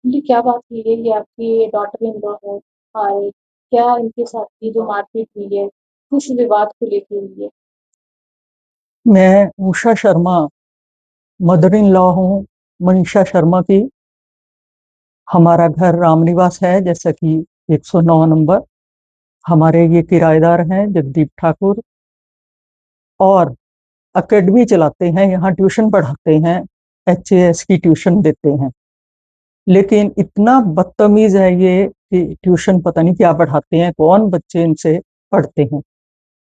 ये क्या बात हुई है? ये आपकी डॉटर इन लॉ है और क्या इनके साथ ये जो मारपीट हुई है, किस विवाद को लेके हुई है? मैं Usha Sharma mother in law हूँ मनीषा शर्मा की। हमारा घर रामनिवास है, जैसा कि 109 नंबर। हमारे ये किराएदार हैं जगदीप ठाकुर, और एकेडमी चलाते हैं, यहाँ ट्यूशन पढ़ाते हैं, HAS की ट्यूशन देते हैं। लेकिन इतना बदतमीज है ये कि ट्यूशन पता नहीं क्या पढ़ाते हैं, कौन बच्चे इनसे पढ़ते हैं।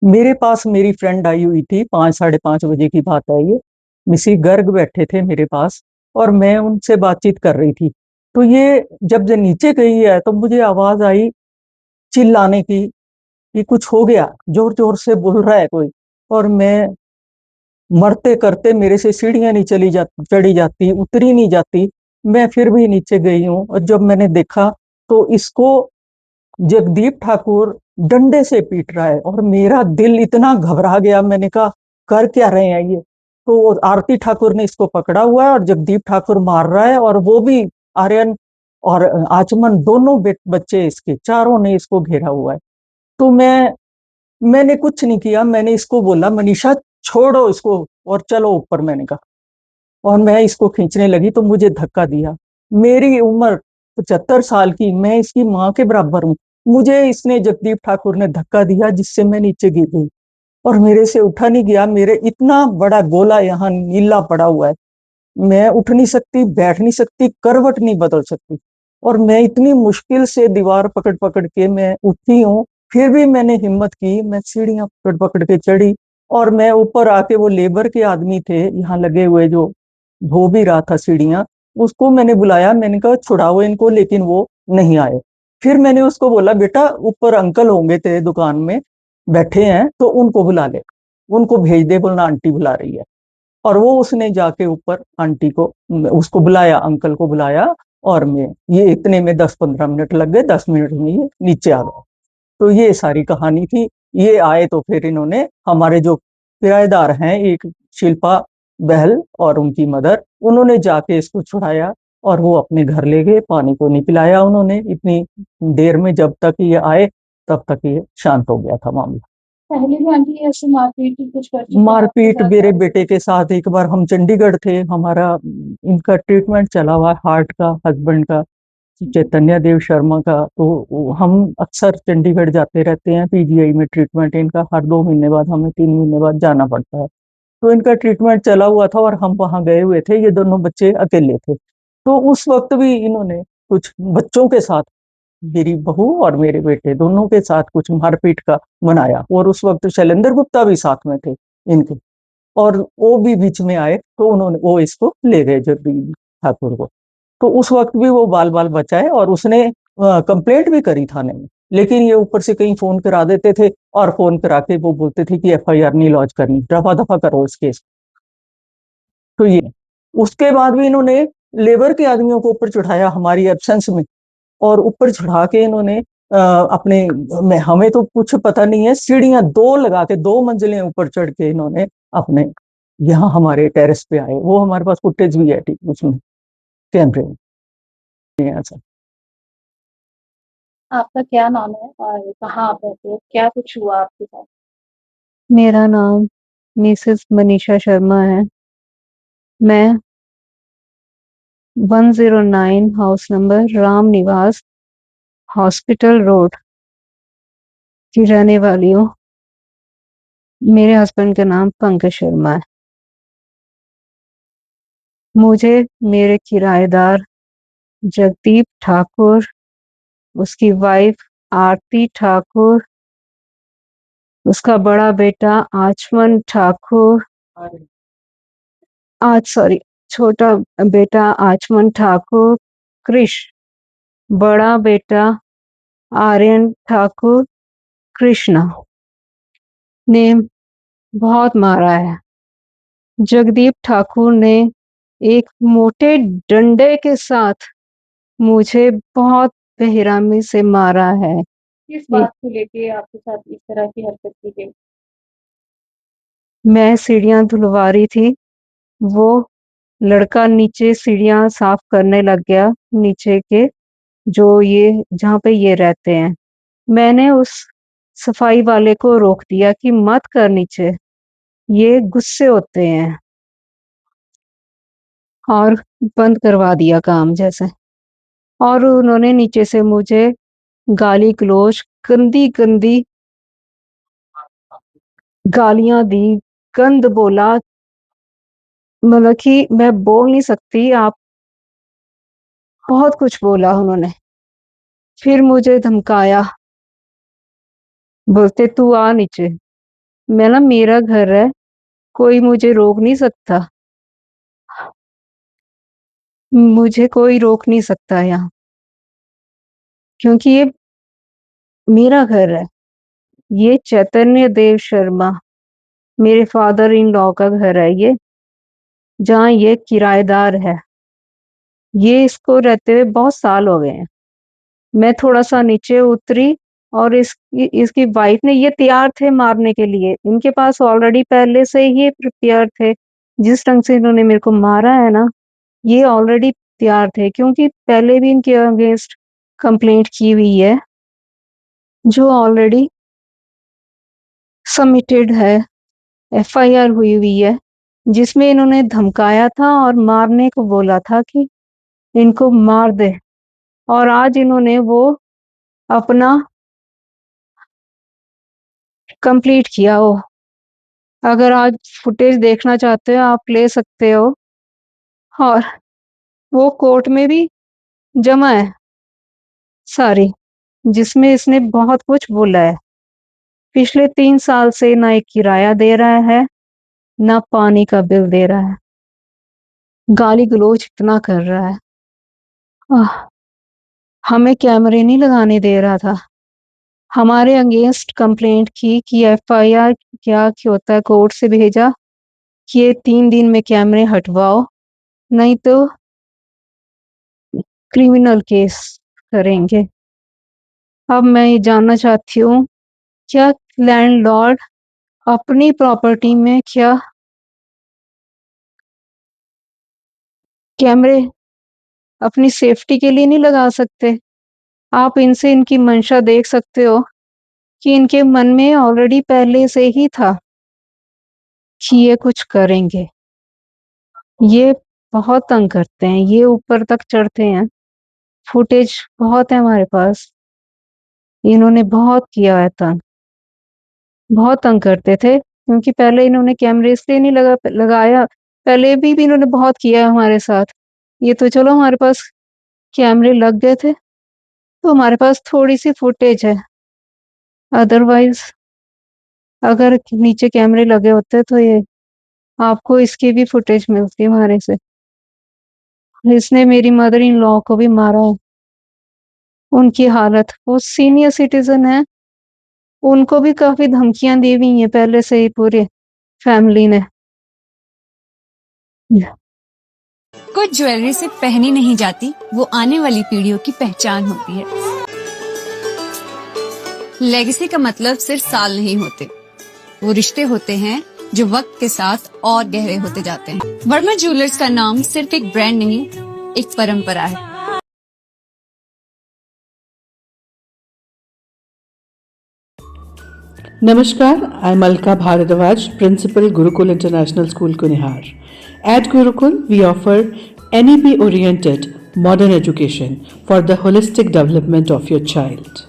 मेरे पास मेरी फ्रेंड आई हुई थी, 5 साढ़े 5 बजे की बात है ये। मिसी गर्ग बैठे थे मेरे पास और मैं उनसे बातचीत कर रही थी। तो ये जब ये नीचे गई है तो मुझे आवाज आई चिल्लाने की कि कुछ हो गया, जोर जोर से बोल रहा है कोई। और मैं मरते करते, मेरे से सीढ़ियां नहीं चढ़ी जाती, उतरी नहीं जाती। मैं फिर भी नीचे गई हूँ, और जब मैंने देखा तो इसको जगदीप ठाकुर डंडे से पीट रहा है, और मेरा दिल इतना घबरा गया। मैंने कहा कर क्या रहे हैं ये। तो आरती ठाकुर ने इसको पकड़ा हुआ है और जगदीप ठाकुर मार रहा है, और वो भी आर्यन और आचमन दोनों बच्चे इसके चारों ने इसको घेरा हुआ है। तो मैंने कुछ नहीं किया। मैंने इसको बोला मनीषा छोड़ो इसको और चलो ऊपर, मैंने कहा। और मैं इसको खींचने लगी तो मुझे धक्का दिया। मेरी उम्र 75 साल की, मैं इसकी माँ के बराबर हूँ। मुझे इसने जगदीप ठाकुर ने धक्का दिया जिससे मैं नीचे गिर गई, और मेरे से उठा नहीं गया। मेरे इतना बड़ा गोला यहाँ नीला पड़ा हुआ है। मैं उठ नहीं सकती, बैठ नहीं सकती, करवट नहीं बदल सकती। और मैं इतनी मुश्किल से दीवार पकड़ पकड़ के मैं उठी हूँ। फिर भी मैंने हिम्मत की, मैं सीढ़ियां पकड़ पकड़ के चढ़ी। और मैं ऊपर आके, वो लेबर के आदमी थे यहाँ लगे हुए जो धो भी रहा था सीढ़ियां, उसको मैंने बुलाया। मैंने कहा छुड़ाओ इनको, लेकिन वो नहीं आए। फिर मैंने उसको बोला बेटा ऊपर अंकल होंगे तेरे दुकान में बैठे हैं, तो उनको बुला ले, उनको भेज दे, बोलना आंटी बुला रही है। और वो उसने जाके ऊपर आंटी को, उसको बुलाया, अंकल को बुलाया। और मैं ये इतने में 10-15 मिनट लग गए, 10 मिनट में ये नीचे आ गए। तो ये सारी कहानी थी। ये आए तो फिर इन्होंने, हमारे जो किराएदार हैं, एक शिल्पा बहल और उनकी मदर, उन्होंने जाके इसको छुड़ाया और वो अपने घर ले गए। पानी को नहीं पिलाया उन्होंने इतनी देर में। जब तक ये आए तब तक ये शांत हो गया था मामला। पहले भी आंटी ऐसे मारपीट की कुछ कर चुके हैं आपके मारपीट साथ मेरे पहले? बेटे के साथ एक बार, हम चंडीगढ़ थे, हमारा इनका ट्रीटमेंट चला हुआ हार्ट का, हस्बैंड का, चैतन्य देव शर्मा का। तो हम अक्सर चंडीगढ़ जाते रहते हैं, PGI में ट्रीटमेंट इनका हर 2 महीने बाद, हमें 3 महीने बाद जाना पड़ता है। तो इनका ट्रीटमेंट चला हुआ था और हम वहां गए हुए थे, ये दोनों बच्चे अकेले थे। तो उस वक्त भी इन्होंने कुछ बच्चों के साथ, मेरी बहू और मेरे बेटे दोनों के साथ कुछ मारपीट का बनाया। और उस वक्त शैलेंद्र गुप्ता भी साथ में थे इनके, और वो भी बीच में आए, तो उन्होंने, वो इसको ले गए जगदीप ठाकुर को। तो उस वक्त भी वो बाल बाल बचा है, और उसने कंप्लेंट भी करी थाने में। लेकिन ये ऊपर से कहीं फोन करा देते थे, और फोन करा के वो बोलते थे कि FIR नहीं लॉन्च करनी, रफा दफा करो इस केस। तो ये, उसके बाद भी इन्होंने लेबर के आदमियों को ऊपर चढ़ाया हमारी एब्सेंस में। और ऊपर चढ़ा के इन्होंने अपने में, हमें तो कुछ पता नहीं है, सीढ़ियां दो लगा के 2 मंजिलें ऊपर चढ़ के इन्होंने अपने यहाँ हमारे टेरेस पे आए। वो हमारे पास फुटेज भी है, ठीक उसमें, कैमरे में ऐसा। आपका क्या नाम है और कहाँ आप रहते हो? क्या कुछ हुआ आपके साथ? मेरा नाम मिसेस मनीषा शर्मा है। मैं 109 house number Ram Niwas hospital road की रहने वाली हूँ। मेरे हस्बैंड का नाम पंकज शर्मा है। मुझे मेरे किराएदार जगदीप ठाकुर, उसकी वाइफ आरती ठाकुर, उसका बड़ा बेटा आचमन ठाकुर, आज सॉरी छोटा बेटा आचमन ठाकुर, कृष, बड़ा बेटा आर्यन ठाकुर, कृष्णा ने बहुत मारा है। जगदीप ठाकुर ने एक मोटे डंडे के साथ मुझे बहुत बेरहमी से मारा है। किस बात को लेके आपके साथ इस तरह की हरकत की गई? मैं सीढ़ियां धुलवा रही थी, वो लड़का नीचे सीढ़ियां साफ करने लग गया, नीचे के जो ये जहाँ पे ये रहते हैं। मैंने उस सफाई वाले को रोक दिया कि मत कर नीचे, ये गुस्से होते हैं, और बंद करवा दिया काम जैसे। और उन्होंने नीचे से मुझे गाली गलौज, गंदी गंदी गालियां दी, गंद बोला, मतलब कि मैं बोल नहीं सकती, आप बहुत कुछ बोला उन्होंने। फिर मुझे धमकाया, बोलते तू आ नीचे। मैं ना, मेरा घर है, कोई मुझे रोक नहीं सकता, मुझे कोई रोक नहीं सकता यहाँ, क्योंकि ये मेरा घर है। ये चैतन्य देव शर्मा मेरे फादर इन लॉ का घर है, ये जहाँ ये किराएदार है। ये इसको रहते हुए बहुत साल हो गए हैं। मैं थोड़ा सा नीचे उतरी और इसकी वाइफ ने, ये तैयार थे मारने के लिए, इनके पास ऑलरेडी पहले से ही प्रिपेयर थे। जिस ढंग से इन्होंने मेरे को मारा है ना, ये ऑलरेडी तैयार थे, क्योंकि पहले भी इनके अगेंस्ट कंप्लेंट की हुई है, जो ऑलरेडी सबमिटेड है, एफआईआर हुई हुई है, जिसमें इन्होंने धमकाया था और मारने को बोला था कि इनको मार दे। और आज इन्होंने वो अपना कंप्लीट किया हो। अगर आज फुटेज देखना चाहते हो आप ले सकते हो, और वो कोर्ट में भी जमा है सारी, जिसमें इसने बहुत कुछ बोला है। पिछले 3 साल से ना एक किराया दे रहा है, ना पानी का बिल दे रहा है, गाली गलौज इतना कर रहा है। हमें कैमरे नहीं लगाने दे रहा था, हमारे अगेंस्ट कंप्लेंट की कि एफआईआर क्या होता है, कोर्ट से भेजा कि ये 3 दिन में कैमरे हटवाओ, नहीं तो क्रिमिनल केस करेंगे। अब मैं ये जानना चाहती हूँ, क्या लैंडलॉर्ड अपनी प्रॉपर्टी में क्या कैमरे अपनी सेफ्टी के लिए नहीं लगा सकते? आप इनसे इनकी मंशा देख सकते हो कि इनके मन में ऑलरेडी पहले से ही था कि ये कुछ करेंगे। ये बहुत तंग करते हैं, ये ऊपर तक चढ़ते हैं, फुटेज बहुत है हमारे पास। इन्होंने बहुत किया है तंग, बहुत तंग करते थे, क्योंकि पहले इन्होंने कैमरे इसलिए नहीं लगाया, पहले भी इन्होंने बहुत किया है हमारे साथ। ये तो चलो हमारे पास कैमरे लग गए थे, तो हमारे पास थोड़ी सी फुटेज है, अदरवाइज अगर नीचे कैमरे लगे होते तो ये आपको इसकी भी फुटेज मिलती हमारे से। इसने मेरी मदर इन लॉ को भी मारा है। उनकी हालत, वो सीनियर सिटीजन है, उनको भी काफी धमकियां दी हुई हैं पहले से ही पूरे फैमिली ने। कुछ ज्वेलरी से पहनी नहीं जाती, वो आने वाली पीढ़ियों की पहचान होती है। लेगेसी का मतलब सिर्फ साल नहीं होते, वो रिश्ते होते हैं जो वक्त के साथ और गहरे होते जाते हैं। वर्मा ज्वेलर्स का नाम सिर्फ एक ब्रांड नहीं, एक परंपरा है। Namaskar, I'm Alka Bharadwaj, Principal Gurukul International School, Kunihar. At Gurukul, we offer NEP-oriented modern education for the holistic development of your child.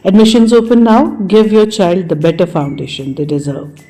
Admissions open now. Give your child the better foundation they deserve.